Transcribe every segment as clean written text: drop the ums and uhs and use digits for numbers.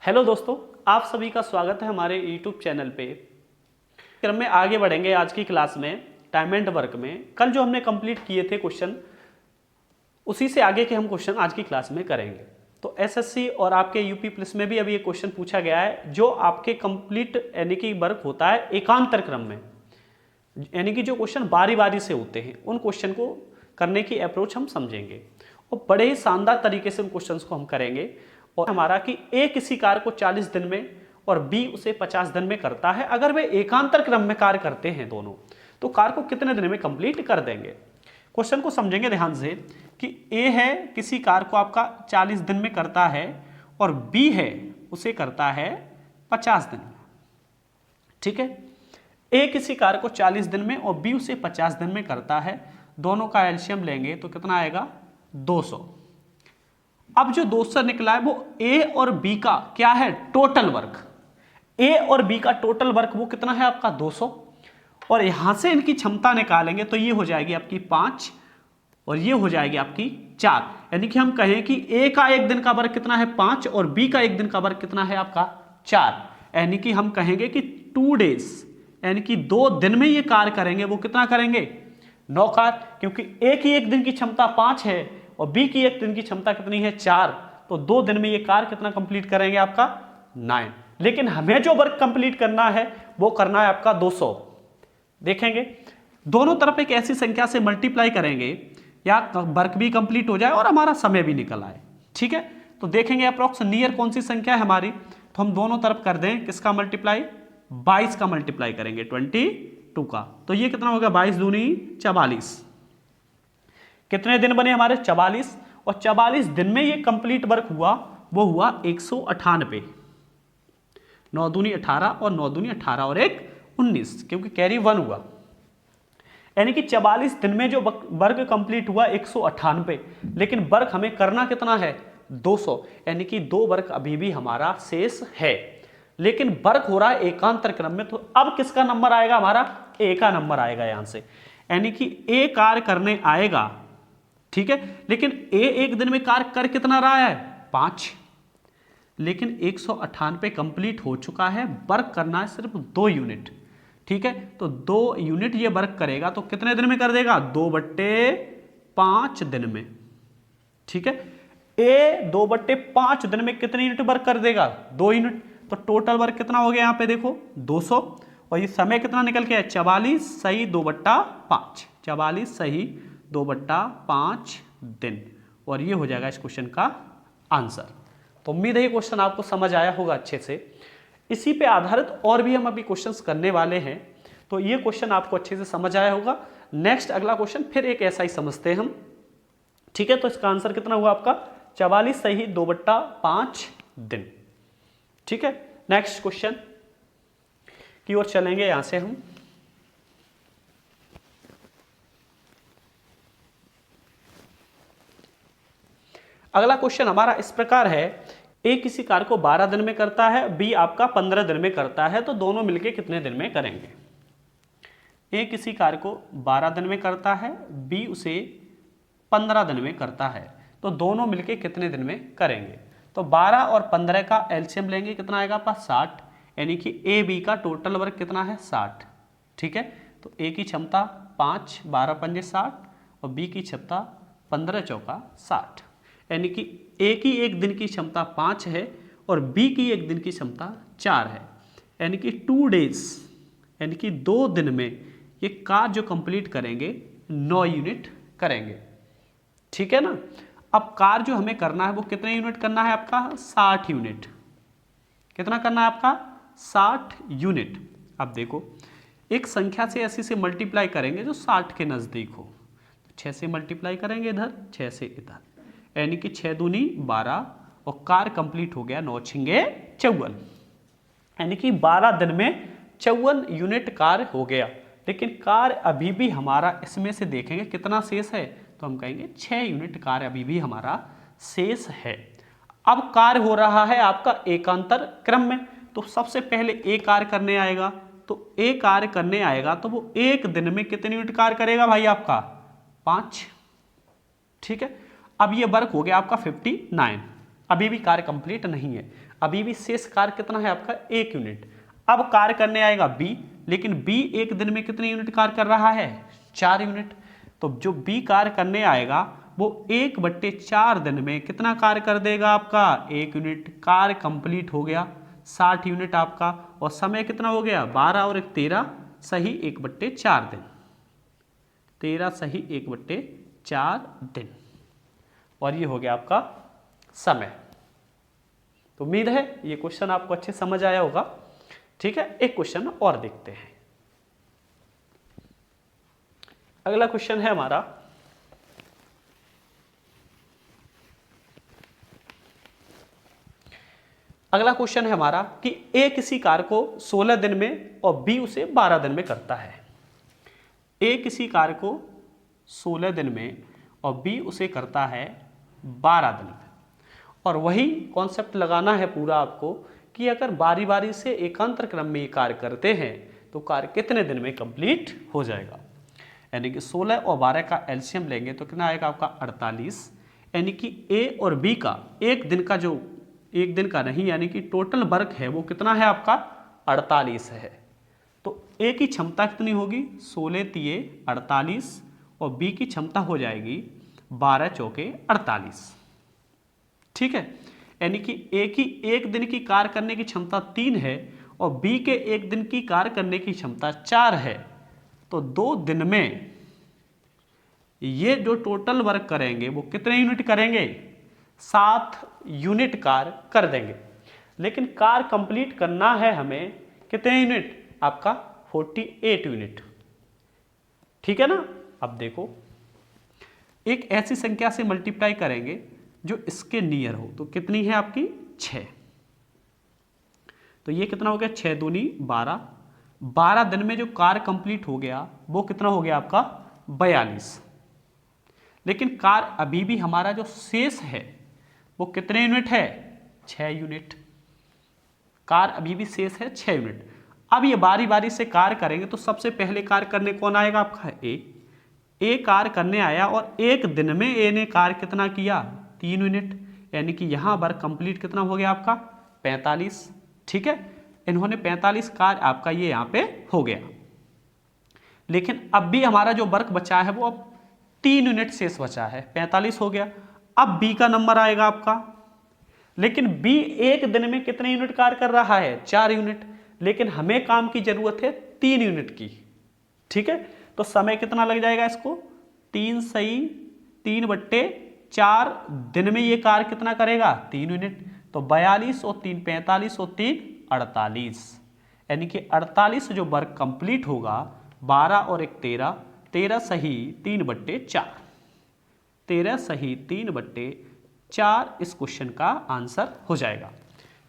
Hello दोस्तों, आप सभी का स्वागत है हमारे यूट्यूब चैनल पे। क्रम में आगे बढ़ेंगे आज की क्लास में टाइम एंड वर्क में। कल जो हमने कंप्लीट किए थे क्वेश्चन, उसी से आगे के हम क्वेश्चन आज की क्लास में करेंगे। तो एसएससी और आपके यूपी पुलिस में भी अभी एक क्वेश्चन पूछा गया है, जो आपके कंप्लीट यानी कि वर्क होता है एकांतर क्रम में, यानी कि जो क्वेश्चन बारी बारी से होते हैं, उन क्वेश्चन को करने की अप्रोच हम समझेंगे और बड़े ही शानदार तरीके से उन क्वेश्चंस को हम करेंगे। और हमारा कि ए किसी कार्य को 40 दिन में और बी उसे 50 दिन में करता है, अगर वे एकांतर क्रम में कार्य करते हैं दोनों, तो कार्य को कितने दिन में कंप्लीट कर देंगे। क्वेश्चन को समझेंगे ध्यान से कि ए है किसी कार्य को आपका 40 दिन में करता है और बी है उसे करता है 50 दिन में। ठीक है, ए किसी कार्य को 40 दिन में और बी उसे 50 दिन में करता है, दोनों का एलसीएम लेंगे तो कितना आएगा 200। अब जो 200 निकला है वो ए और बी का क्या है, टोटल वर्क। ए और बी का टोटल वर्क वो कितना है आपका 200, और यहां से इनकी क्षमता निकालेंगे तो ये हो जाएगी आपकी 5 और ये हो जाएगी आपकी 4। यानी कि हम कहें कि ए का एक दिन का वर्क कितना है 5 और बी का एक दिन का वर्क कितना है आपका 4। यानी कि हम कहेंगे कि 2 डेज, यानी कि 2 दिन में ये कार्य करेंगे। वो कितना करेंगे 9 कार्य, क्योंकि ए की एक दिन की क्षमता 5 है और बी की एक दिन की क्षमता कितनी है 4, तो 2 दिन में ये कार्य कितना कंप्लीट करेंगे आपका 9। लेकिन हमें जो वर्क कंप्लीट करना है वो करना है आपका 200। देखेंगे दोनों तरफ एक ऐसी संख्या से मल्टीप्लाई करेंगे या वर्क भी कंप्लीट हो जाए और हमारा समय भी निकल आए। ठीक है, तो देखेंगे अप्रोक्स नियर कौन सी संख्या है हमारी, तो हम दोनों तरफ कर दें किसका मल्टीप्लाई, 22 का मल्टीप्लाई करेंगे 22 का, तो ये कितना होगा 22 दूनी 44। कितने दिन बने हमारे 44, और 44 दिन में ये कंप्लीट वर्क हुआ, वो हुआ 198। 9 दूनी 18 और 9 दूनी 18 और 1 19, क्योंकि कैरी 1 हुआ। यानी कि 44 दिन में जो वर्क कंप्लीट हुआ 198, लेकिन वर्क हमें करना कितना है 200, यानी कि 2 वर्क अभी भी हमारा शेष है। लेकिन वर्क हो रहा है एकांतर क्रम में, तो अब किसका नंबर आएगा हमारा, ए का नंबर आएगा यहां से। यानी कि ए कार्य करने आएगा, ठीक है, लेकिन ए एक दिन में कार्य कर कितना रहा है 5, लेकिन 198 कंप्लीट हो चुका है, वर्क करना है सिर्फ 2 यूनिट। ठीक है, तो 2 यूनिट ये वर्क करेगा तो कितने दिन में कर देगा 2/5 दिन में। ठीक है, ए 2/5 दिन में कितने यूनिट वर्क कर देगा 2 यूनिट, तो टोटल वर्क कितना हो गया यहां पे देखो 200, और ये समय कितना निकल के है 44 सही 2/5, 44 सही 2/5 दिन, और ये हो जाएगा इस क्वेश्चन का आंसर। तो उम्मीद है ये क्वेश्चन आपको समझ आया होगा अच्छे से। इसी पे आधारित और भी हम अभी क्वेश्चंस करने वाले हैं, तो ये क्वेश्चन आपको अच्छे से समझ आया होगा। नेक्स्ट अगला क्वेश्चन फिर एक ऐसा ही समझते हैं हम। ठीक है, तो इसका आंसर कितना हुआ आपका 44 सही 2/5 दिन। ठीक है, नेक्स्ट क्वेश्चन की ओर चलेंगे यहां से हम। अगला क्वेश्चन हमारा इस प्रकार है, ए किसी कार्य को 12 दिन में करता है, बी आपका 15 दिन में करता है, तो दोनों मिलके कितने दिन में करेंगे। ए किसी कार्य को 12 दिन में करता है, बी उसे 15 दिन में करता है, तो दोनों मिलके कितने दिन में करेंगे। तो 12 और 15 का एलसीएम लेंगे, कितना आएगा आपका 60, यानी कि ए बी का टोटल वर्क कितना है 60। ठीक है, तो ए की क्षमता 5, 12 पंजे 60 और बी की क्षमता 15 चौका 60, यानी कि ए की एक दिन की क्षमता 5 है और बी की एक दिन की क्षमता 4 है, यानी कि 2 डेज, यानी कि 2 दिन में ये कार्य जो कंप्लीट करेंगे 9 यूनिट करेंगे। ठीक है ना, अब कार्य जो हमें करना है वो कितने यूनिट करना है आपका 60 यूनिट। कितना करना है आपका 60 यूनिट। अब देखो एक संख्या से ऐसी से मल्टीप्लाई करेंगे जो 60 के नजदीक हो, 6 से मल्टीप्लाई करेंगे इधर, 6 से इधर, यानी कि 6 दूनी 12 और कार्य कंप्लीट हो गया 9 छिंगे 54, यानी कि 12 दिन में 54 यूनिट कार्य हो गया। लेकिन कार्य अभी भी हमारा इसमें से देखेंगे कितना शेष है, तो हम कहेंगे 6 यूनिट कार्य अभी भी हमारा शेष है। अब कार्य हो रहा है आपका एकांतर क्रम में, तो सबसे पहले ए कार्य करने आएगा, तो ए कार्य करने आएगा तो वो एक दिन में कितने यूनिट कार्य करेगा भाई आपका 5। ठीक है, अब ये वर्क हो गया आपका 59। अभी भी कार्य कंप्लीट नहीं है, अभी भी शेष कार्य कितना है आपका 1 यूनिट। अब कार्य करने आएगा बी, लेकिन बी एक दिन में कितने यूनिट कार्य कर रहा है 4 यूनिट। तो जो बी कार्य करने आएगा वो 1/4 दिन में कितना कार्य कर देगा आपका 1 यूनिट। कार्य कंप्लीट हो गया 60 यूनिट आपका, और समय कितना हो गया 12 और 13 सही 1/4 दिन, 13 सही 1/4 दिन, और ये हो गया आपका समय। तो उम्मीद है ये क्वेश्चन आपको अच्छे समझ आया होगा। ठीक है, एक क्वेश्चन और देखते हैं। अगला क्वेश्चन है हमारा, अगला क्वेश्चन है हमारा कि ए किसी कार्य को 16 दिन में और बी उसे 12 दिन में करता है। ए किसी कार्य को 16 दिन में और बी उसे करता है 12 दिन में, और वही कॉन्सेप्ट लगाना है पूरा आपको कि अगर बारी बारी से एकांतर क्रम में ये कार्य करते हैं तो कार्य कितने दिन में कंप्लीट हो जाएगा। यानी कि 16 और 12 का एलसीएम लेंगे तो कितना आएगा आपका 48। यानी कि ए और बी का एक दिन का, जो एक दिन का नहीं, यानी कि टोटल वर्क है वो कितना है आपका 48 है। तो ए की क्षमता कितनी होगी 16 तिये 48, और बी की क्षमता हो जाएगी 12 चौके 48। ठीक है, यानी कि ए की एक दिन की कार्य करने की क्षमता 3 है और बी के एक दिन की कार्य करने की क्षमता 4 है। तो 2 दिन में ये जो टोटल वर्क करेंगे वो कितने यूनिट करेंगे 7 यूनिट कार्य कर देंगे। लेकिन कार्य कंप्लीट करना है हमें कितने यूनिट आपका 48 यूनिट। ठीक है ना। अब देखो एक ऐसी संख्या से मल्टीप्लाई करेंगे जो इसके नियर हो, तो कितनी है आपकी 6। तो ये कितना हो गया 6 दूनी 12। 12 दिन में जो कार्य कंप्लीट हो गया वो कितना हो गया आपका 42। लेकिन कार्य अभी भी हमारा जो शेष है वो कितने यूनिट है 6 यूनिट। कार्य अभी भी शेष है 6 यूनिट। अब ये बारी बारी से कार्य करेंगे तो सबसे पहले कार्य करने कौन आएगा आपका ए कार्य करने आया, और एक दिन में ए ने कार्य कितना किया 3 यूनिट। यानी कि यहां वर्क कंप्लीट कितना हो गया आपका 45। ठीक है, इन्होंने 45 कार्य आपका ये यहां पे हो गया। लेकिन अब भी हमारा जो वर्क बचा है वो अब 3 यूनिट शेष बचा है, 45 हो गया। अब बी का नंबर आएगा आपका, लेकिन बी एक दिन में कितने यूनिट कार्य कर रहा है 4 यूनिट। लेकिन हमें काम की जरूरत है 3 यूनिट की। ठीक है, तो समय कितना लग जाएगा इसको 3 सही 3/4 दिन में ये कार्य कितना करेगा 3 यूनिट। तो 42 और 3 45 और 3 48। यानी कि 48 जो वर्क कंप्लीट होगा 12 और 1 13, 13 सही 3/4, 13 सही 3/4 इस क्वेश्चन का आंसर हो जाएगा।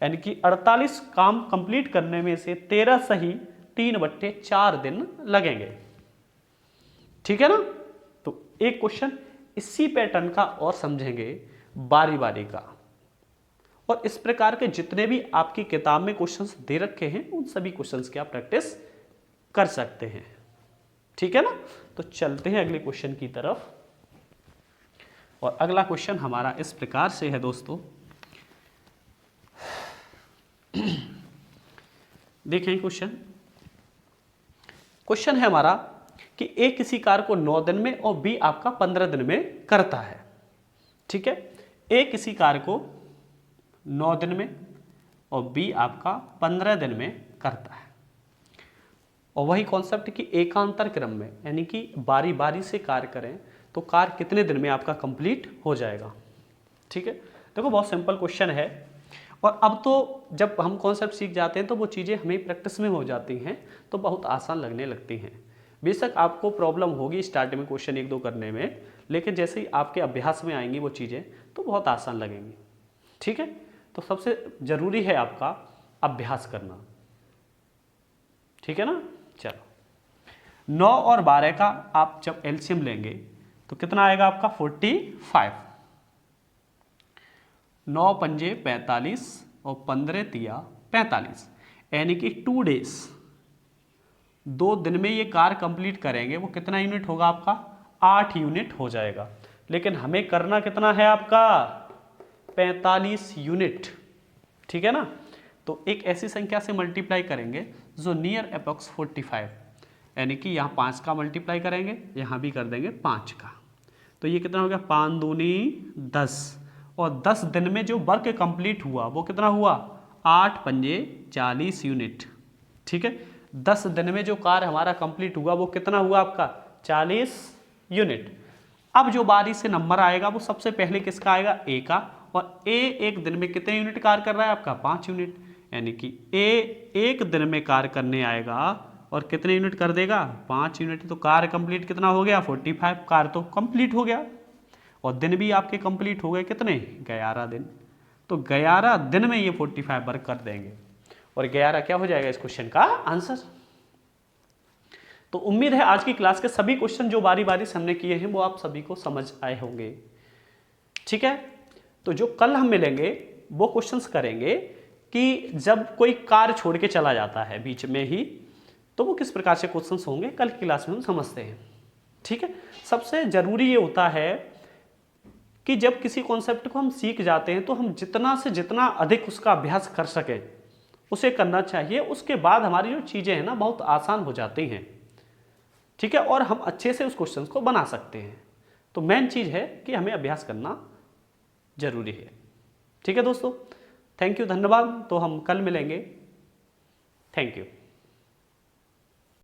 यानी कि 48 काम कंप्लीट करने में से 13 सही 3/4 दिन लगेंगे। ठीक है ना। तो एक क्वेश्चन इसी पैटर्न का और समझेंगे बारी बारी का, और इस प्रकार के जितने भी आपकी किताब में क्वेश्चंस दे रखे हैं उन सभी क्वेश्चंस की आप प्रैक्टिस कर सकते हैं। ठीक है ना। तो चलते हैं अगले क्वेश्चन की तरफ, और अगला क्वेश्चन हमारा इस प्रकार से है दोस्तों। देखें क्वेश्चन है हमारा कि ए किसी कार्य को 9 दिन में और बी आपका 15 दिन में करता है। ठीक है, ए किसी कार्य को 9 दिन में और बी आपका 15 दिन में करता है, और वही कॉन्सेप्ट कि एकांतर क्रम में, यानी कि बारी बारी से कार्य करें तो कार्य कितने दिन में आपका कंप्लीट हो जाएगा। ठीक है, देखो बहुत सिंपल क्वेश्चन है, और अब तो जब हम कॉन्सेप्ट सीख जाते हैं तो वो चीज़ें हमें प्रैक्टिस में हो जाती हैं तो बहुत आसान लगने लगती हैं। बेशक आपको प्रॉब्लम होगी स्टार्टिंग में क्वेश्चन 1-2 करने में, लेकिन जैसे ही आपके अभ्यास में आएंगी वो चीज़ें तो बहुत आसान लगेंगी। ठीक है, तो सबसे ज़रूरी है आपका अभ्यास करना। ठीक है ना। चलो 9 और 12 का आप जब एलसीएम लेंगे तो कितना आएगा आपका 45। 9 पंजे 45 और 15 तिया 45, यानी कि 2 डेज 2 दिन में ये कार्य कंप्लीट करेंगे। वो कितना यूनिट होगा आपका 8 यूनिट हो जाएगा। लेकिन हमें करना कितना है आपका 45 यूनिट, ठीक है ना। तो एक ऐसी संख्या से मल्टीप्लाई करेंगे जो नियर अप्रॉक्स 45, यानी कि यहाँ 5 का मल्टीप्लाई करेंगे, यहाँ भी कर देंगे 5 का। तो ये कितना हो गया, 5 दूनी 10, और 10 दिन में जो वर्क कंप्लीट हुआ वो कितना हुआ, 8 पंजे 40 यूनिट, ठीक है। 10 दिन में जो कार्य हमारा कंप्लीट हुआ वो कितना हुआ आपका, 40 यूनिट। अब जो बारी से नंबर आएगा वो सबसे पहले किसका आएगा, ए का, और ए एक दिन में कितने यूनिट कार्य कर रहा है आपका, 5 यूनिट, यानी कि ए एक दिन में कार्य करने आएगा और कितने यूनिट कर देगा, 5 यूनिट। तो कार्य कंप्लीट कितना हो गया, 45, कार्य तो कंप्लीट हो गया, और दिन भी आपके कंप्लीट हो गए कितने, 11 दिन। तो 11 दिन में ये 45 वर्क कर देंगे, और 11 क्या हो जाएगा इस क्वेश्चन का आंसर। तो उम्मीद है आज की क्लास के सभी क्वेश्चन जो बारी बारी से हमने किए हैं वो आप सभी को समझ आए होंगे, ठीक है। तो जो कल हम मिलेंगे वो क्वेश्चंस करेंगे कि जब कोई कार्य छोड़ के चला जाता है बीच में ही, तो वो किस प्रकार से क्वेश्चंस होंगे, कल की क्लास में हम समझते हैं, ठीक है। सबसे जरूरी ये होता है कि जब किसी कॉन्सेप्ट को हम सीख जाते हैं तो हम जितना से जितना अधिक उसका अभ्यास कर सके उसे करना चाहिए। उसके बाद हमारी जो चीज़ें हैं ना बहुत आसान हो जाती हैं, ठीक है, और हम अच्छे से उस क्वेश्चन को बना सकते हैं। तो मेन चीज़ है कि हमें अभ्यास करना जरूरी है, ठीक है दोस्तों। थैंक यू, धन्यवाद। तो हम कल मिलेंगे, थैंक यू।